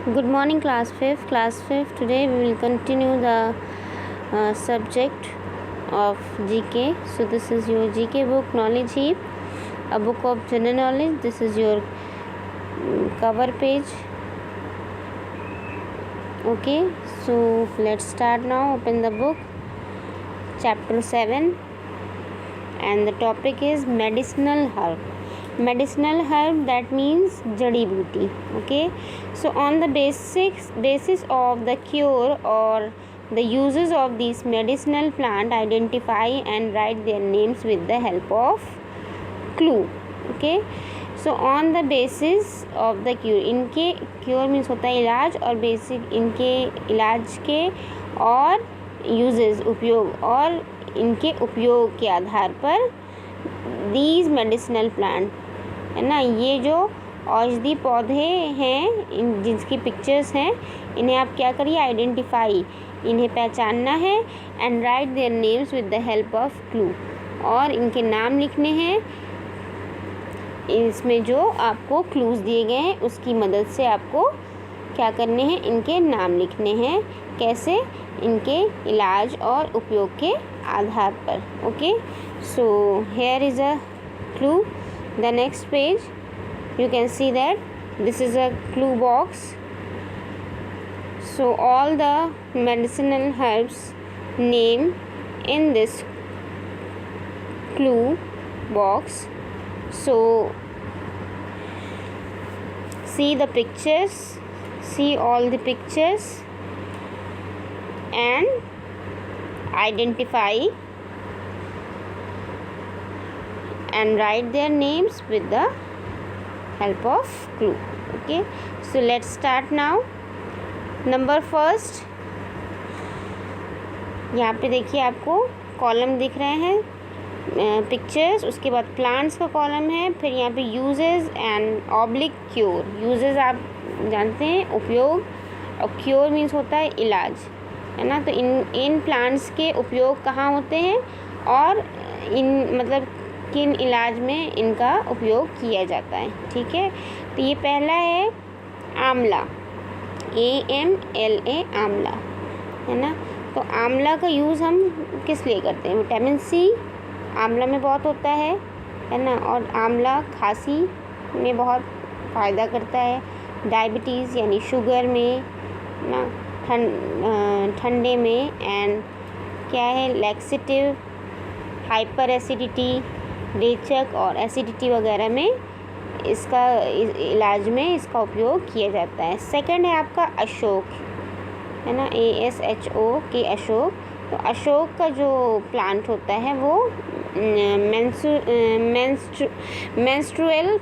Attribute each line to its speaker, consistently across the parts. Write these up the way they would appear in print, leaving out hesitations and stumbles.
Speaker 1: Good morning, class 5th. Class 5th, today we will continue the subject of GK. So this is your GK book, Knowledge Heap, a book of general knowledge. This is your cover page. Okay, so let's start now. Open the book, chapter 7, and the topic is medicinal herb. Medicinal herb, that means jadi booty. Okay, so on the basis of the cure or the uses of these medicinal plant, identify and write their names with the help of clue. Okay, so on the basis of the cure, इनके cure means होता है इलाज, और basic इनके इलाज के और uses उपयोग, और इनके उपयोग के आधार पर these medicinal plant, है ना, ये जो औषधि पौधे हैं जिनकी पिक्चर्स हैं, इन्हें आप क्या करिए, आइडेंटिफाई, इन्हें पहचानना है, and right their names with the help of clue, और इनके नाम लिखने हैं इसमें जो आपको क्लूज दिए गए हैं उसकी मदद से आपको क्या करने हैं, इनके नाम लिखने हैं। कैसे? इनके इलाज और उपयोग के आधार पर। Okay, so here is a clue. The next page you can see that this is a clue box. So all the medicinal herbs name in this clue box. So see the pictures, see all the pictures and identify and write their names with the help of clue. Okay, so let's start now. Number first, यहाँ पे देखिए आपको column दिख रहे हैं pictures, उसके बाद plants का कॉलम है, फिर यहाँ पे uses and oblique cure. Uses आप जानते हैं उपयोग, और क्योर मीन्स होता है इलाज, है ना. तो इन प्लांट्स के उपयोग कहाँ होते हैं और इन मतलब किन इलाज में इनका उपयोग किया जाता है. ठीक है, तो ये पहला है आंवला, AMLA, आंवला, है ना. तो आंवला का यूज़ हम किस लिए करते हैं? विटामिन सी आंवला में बहुत होता है ना. और आंवला खांसी में बहुत फ़ायदा करता है, डायबिटीज़ यानी शुगर में ना, ठंडे में, एंड क्या है, लैक्सेटिव, हाइपर एसिडिटी, रेचक और एसिडिटी वगैरह में इसका इलाज में इसका उपयोग किया जाता है. सेकंड है आपका अशोक, है ना, ASHOK, अशोक. तो अशोक का जो प्लांट होता है वो menstrual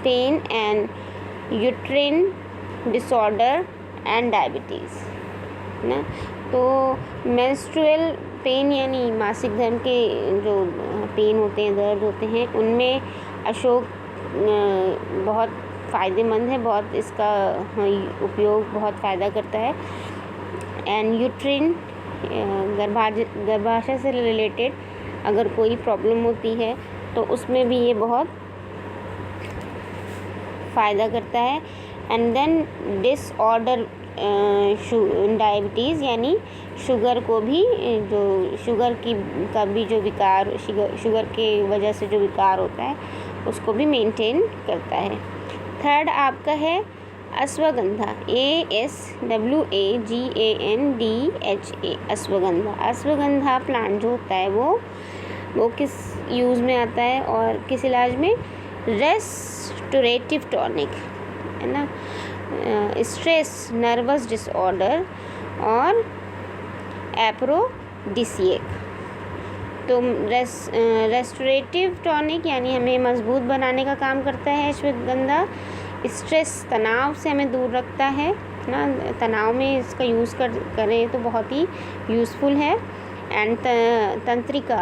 Speaker 1: pain and uterine disorder and diabetes, है ना. तो मेंस्ट्रुअल पेन यानी मासिक धर्म के जो पेन होते हैं, दर्द होते हैं, उनमें अशोक बहुत फ़ायदेमंद है, बहुत इसका उपयोग बहुत फ़ायदा करता है. एंड यूट्रिन, गर्भाशय से रिलेटेड अगर कोई प्रॉब्लम होती है तो उसमें भी ये बहुत फ़ायदा करता है. एंड देन डिसऑर्डर डायबिटीज़ यानी शुगर को भी, जो शुगर की का भी जो विकार, शुगर के वजह से जो विकार होता है उसको भी मेंटेन करता है. थर्ड आपका है अश्वगंधा, ASWAGANDHA, अश्वगंधा. अश्वगंधा प्लांट जो होता है वो किस यूज़ में आता है और किस इलाज में? रेस्टोरेटिव टॉनिक, है ना, स्ट्रेस, नर्वस डिसऑर्डर और एप्रोडिसिएक. तो रेस्टोरेटिव टॉनिक यानी हमें मजबूत बनाने का काम करता है अश्वगंधा. स्ट्रेस, तनाव से हमें दूर रखता है ना, तनाव में इसका यूज़ करें तो बहुत ही यूज़फुल है. एंड तंत्रिका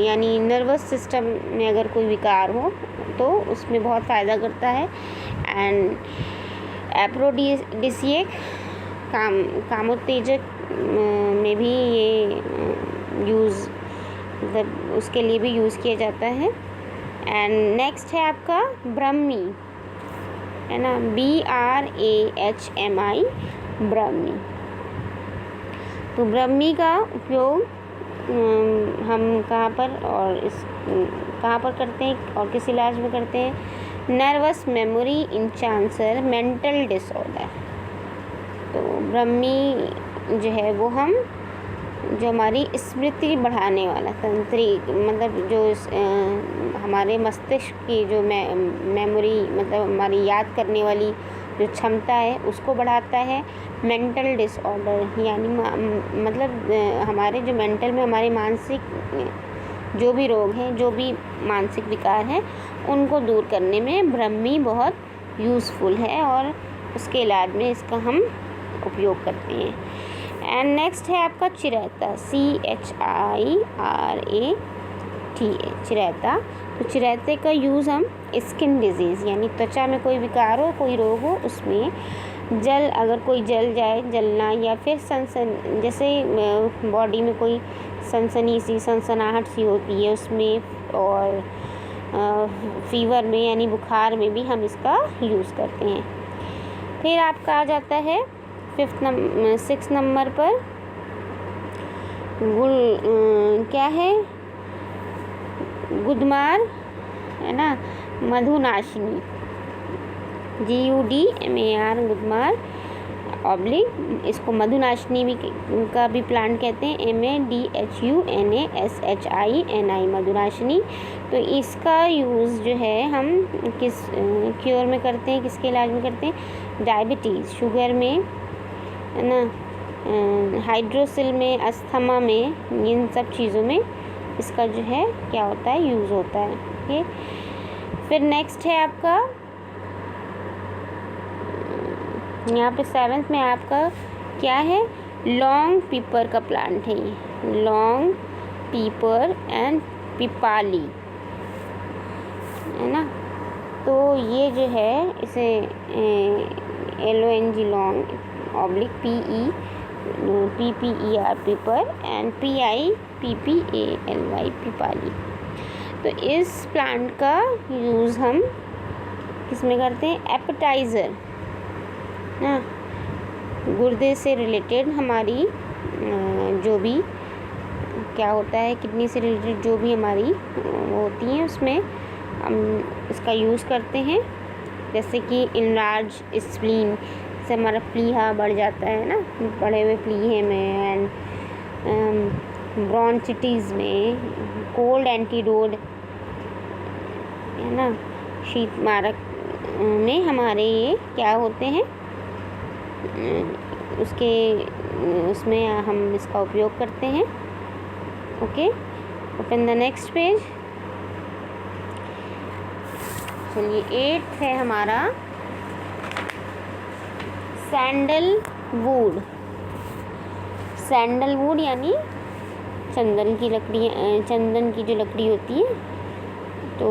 Speaker 1: यानी नर्वस सिस्टम में अगर कोई विकार हो तो उसमें बहुत फ़ायदा करता है. एंड एप्रोडिसिएक, कामोत्तेजक में भी ये यूज़, मतलब उसके लिए भी यूज़ किया जाता है. एंड नेक्स्ट है आपका ब्रह्मी, है ना, BRAHMI, ब्राह्मी। तो ब्राह्मी का उपयोग हम कहाँ पर करते हैं और किस इलाज में करते हैं? Nervous memory enhancer mental disorder. तो ब्राह्मी जो है वो हम जो हमारी स्मृति बढ़ाने वाला तंत्री, मतलब जो हमारे मस्तिष्क की जो मेमोरी, मतलब हमारी याद करने वाली जो क्षमता है उसको बढ़ाता है। मेंटल डिसऑर्डर यानी मतलब हमारे जो मेंटल में हमारे मानसिक जो भी रोग हैं, जो भी मानसिक विकार हैं, उनको दूर करने में ब्राह्मी बहुत यूज़फुल है और उसके इलाज में इसका हम उपयोग करते हैं। एंड नेक्स्ट है आपका चिरैता, CHIRATA, चिरैता। तो चिरैते का यूज़ हम स्किन डिजीज़ यानी त्वचा में कोई विकार हो, कोई रोग हो, उसमें अगर कोई जल जाए, जलना, या फिर सनसन, जैसे बॉडी में कोई सनसनाहट सी होती है उसमें, और फीवर में यानी बुखार में भी हम इसका यूज़ करते हैं। फिर आपका आ जाता है 6 नंबर पर क्या है? गुदमार, है ना, मधुनाशिनी, GUDMAR, गुदमार ऑब्लिक, इसको मधुनाशिनी भी का भी प्लांट कहते हैं, MADHUNASHINI, मधुनाशिनी। तो इसका यूज़ जो है हम किस क्योर में करते हैं, किसके इलाज में करते हैं? डायबिटीज़, शुगर में, है ना, हाइड्रोसिल में, अस्थमा में, इन सब चीज़ों में इसका जो है क्या होता है? यूज़ होता है। ओके, फिर नेक्स्ट है आपका यहाँ पे 7th में आपका क्या है? लॉन्ग पीपर का प्लांट है ये, लॉन्ग पीपर एंड पिपाली, है ना। तो ये जो है इसे LONG, लॉन्ग ऑब्लिक PPER, पीपर, एंड PIPPALY, पिपाली। तो इस प्लांट का यूज़ हम किस में करते हैं? एपेटाइज़र ना, गुर्दे से रिलेटेड हमारी जो भी क्या होता है, किडनी से रिलेटेड जो भी हमारी वो होती हैं, उसमें हम इसका यूज़ करते हैं। जैसे कि इनलार्ज स्प्लीन से हमारा प्लीहा बढ़ जाता है ना, बढ़े हुए प्लीहे में, एंड ब्रोंचिटिस में, कोल्ड एंटीडोट, है ना, शीत मारक में हमारे ये क्या होते हैं, उसमें हम इसका उपयोग करते हैं। Okay, open the next page. चलिए 8th है हमारा सैंडलवुड। सैंडलवुड यानी चंदन की जो लकड़ी होती है। तो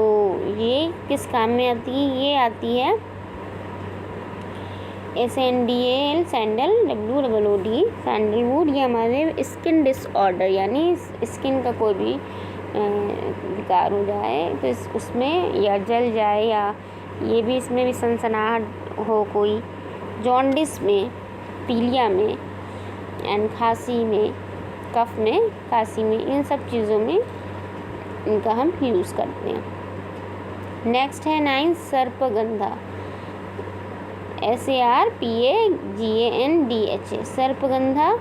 Speaker 1: ये किस काम में आती है? ये आती है SANDAL, सैंडल, WOOD, सैंडलवुड। ये हमारे स्किन डिसऑर्डर यानी स्किन का कोई भी विकार हो जाए तो उसमें, या जल जाए, या ये भी इसमें भी सनसनाहट हो, कोई जॉन्डिस में, पीलिया में, एंड खांसी में, कफ में, खांसी में, इन सब चीज़ों में इनका हम यूज़ करते हैं। नेक्स्ट है 9 सर्पगंधा, SARPAGANDHA, सर्पगंधा।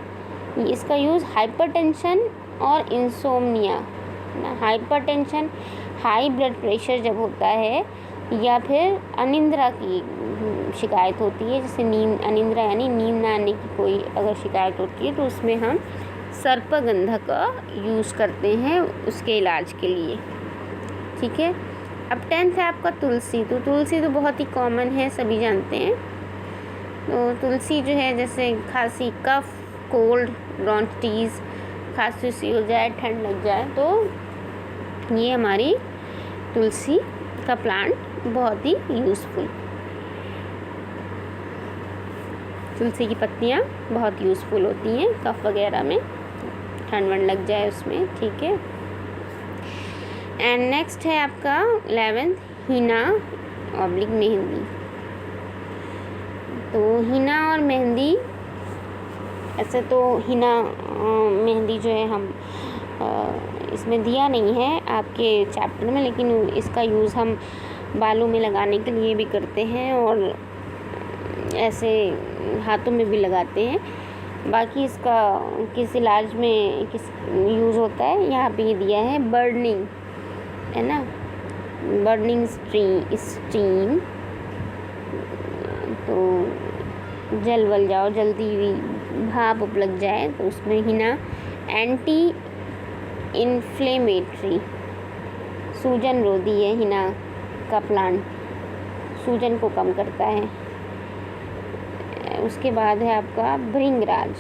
Speaker 1: इसका यूज़ हाइपरटेंशन और insomnia, hypertension, high blood pressure जब होता है, या फिर अनिंद्रा की शिकायत होती है, जैसे अनिंद्रा यानी नींद ना आने की कोई अगर शिकायत होती है, तो उसमें हम सर्पगंधा का यूज़ करते हैं उसके इलाज के लिए। ठीक है। अब 10th है आपका तुलसी। तो तुलसी तो बहुत ही कॉमन है, सभी जानते हैं। तो तुलसी जो है, जैसे खांसी, कफ, कोल्ड, ब्रोंचिटिस, खांसी सी हो जाए, ठंड लग जाए, तो ये हमारी तुलसी का प्लांट बहुत ही यूज़फुल। तुलसी की पत्तियाँ बहुत यूज़फुल होती हैं कफ वगैरह में, ठंड वंड लग जाए उसमें। ठीक है। एंड नेक्स्ट है आपका 11th हीना ऑब्लिक मेहंदी। तो हिना और मेहंदी, ऐसे तो हिना मेहंदी जो है हम इसमें दिया नहीं है आपके चैप्टर में, लेकिन इसका यूज़ हम बालों में लगाने के लिए भी करते हैं और ऐसे हाथों में भी लगाते हैं। बाकी इसका किस इलाज में किस यूज़ होता है यहाँ पे ये दिया है, बर्निंग है ना, बर्निंग स्टीम। तो जल वल जाओ, जल्दी भाप उप लग जाए तो उसमें हिना एंटी इन्फ्लेमेटरी, सूजन रोधी है हिना का प्लांट, सूजन को कम करता है। उसके बाद है आपका भृंगराज,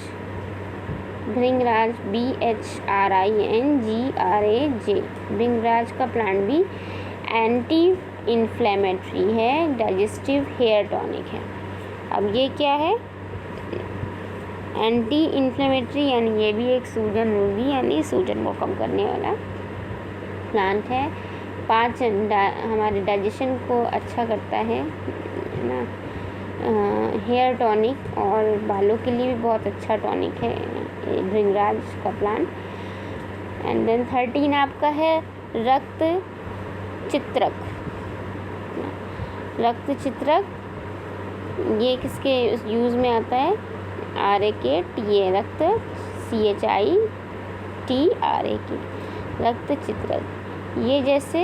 Speaker 1: भृंगराज BHRINGRAJ, भृंगराज का प्लांट भी एंटी इन्फ्लेमेटरी है, डाइजेस्टिव हेयर टॉनिक है। अब ये क्या है, एंटी इन्फ्लेमेटरी, यानी ये भी एक सूजन रोधी यानी सूजन को कम करने वाला प्लांट है। पाचन, हमारे डाइजेशन को अच्छा करता है ना, हेयर टॉनिक और बालों के लिए भी बहुत अच्छा टॉनिक है भृंगराज का प्लांट। एंड देन 13 आपका है रक्त चित्रक, रक्त चित्रक ये किसके यूज़ में आता है, RAKTA, रक्त CHITRAK, रक्त चित्रक। ये जैसे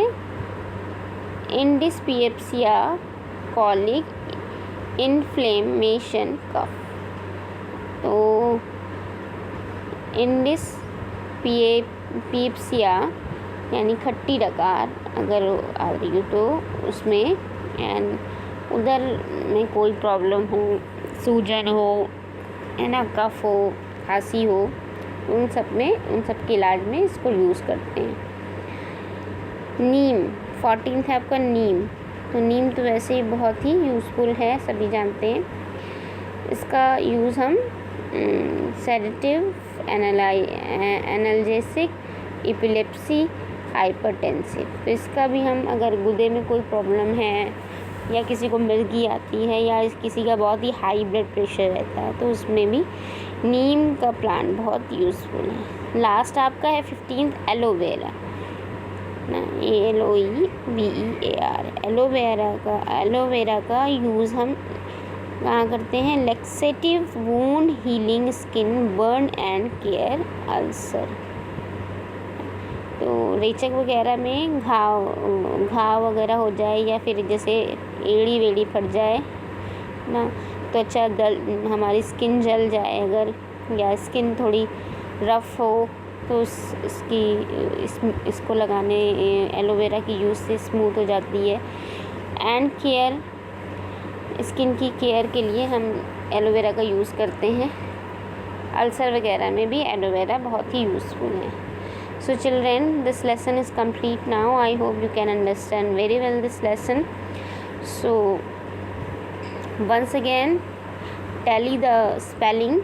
Speaker 1: इंडिस्पिएप्सिया, कॉलिक, इन्फ्लेमेशन, कफ। तो इंडिस्पिएप्सिया यानी खट्टी डकार अगर आ रही हो तो उसमें, एंड उधर में कोई प्रॉब्लम हो, सूजन हो है ना, कफ हो, खांसी हो, उन सब के इलाज में इसको यूज़ करते हैं। नीम 14 है आपका नीम। तो नीम तो वैसे ही बहुत ही यूज़फुल है, सभी जानते हैं। इसका यूज़ हम सेडेटिव, एनाल्जेसिक, एपिलेप्सी, हाइपरटेंसिव, तो इसका भी हम अगर गुर्दे में कोई प्रॉब्लम है या किसी को मिर्गी आती है या किसी का बहुत ही हाई ब्लड प्रेशर रहता है तो उसमें भी नीम का प्लांट बहुत यूज़फुल है। लास्ट आपका है 15 एलोवेरा ना, ALOEVER, एलोवेरा का यूज़ हम कहाँ करते हैं, laxative, wound healing, skin burn and care, ulcer. तो रेचक वगैरह में घाव वगैरह हो जाए या फिर जैसे एड़ी वेड़ी फट जाए ना, तो अच्छा हमारी स्किन जल जाए अगर, या स्किन थोड़ी रफ़ हो तो इसको लगाने एलोवेरा की यूज़ से स्मूथ हो जाती है। एंड केयर, स्किन की केयर के लिए हम एलोवेरा का यूज़ करते हैं। अल्सर वगैरह में भी एलोवेरा बहुत ही यूज़फुल है। So children, this lesson is complete now. I hope you can understand very well this lesson. So once again, tally the spelling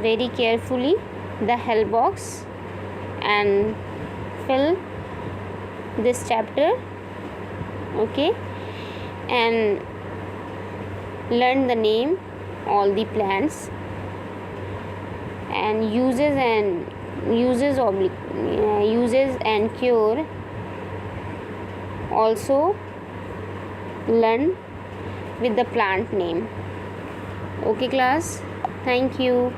Speaker 1: very carefully, the help box, and fill this chapter, okay, and learn the name, all the plants and uses and cure. Also learn with the plant name. Okay class, thank you.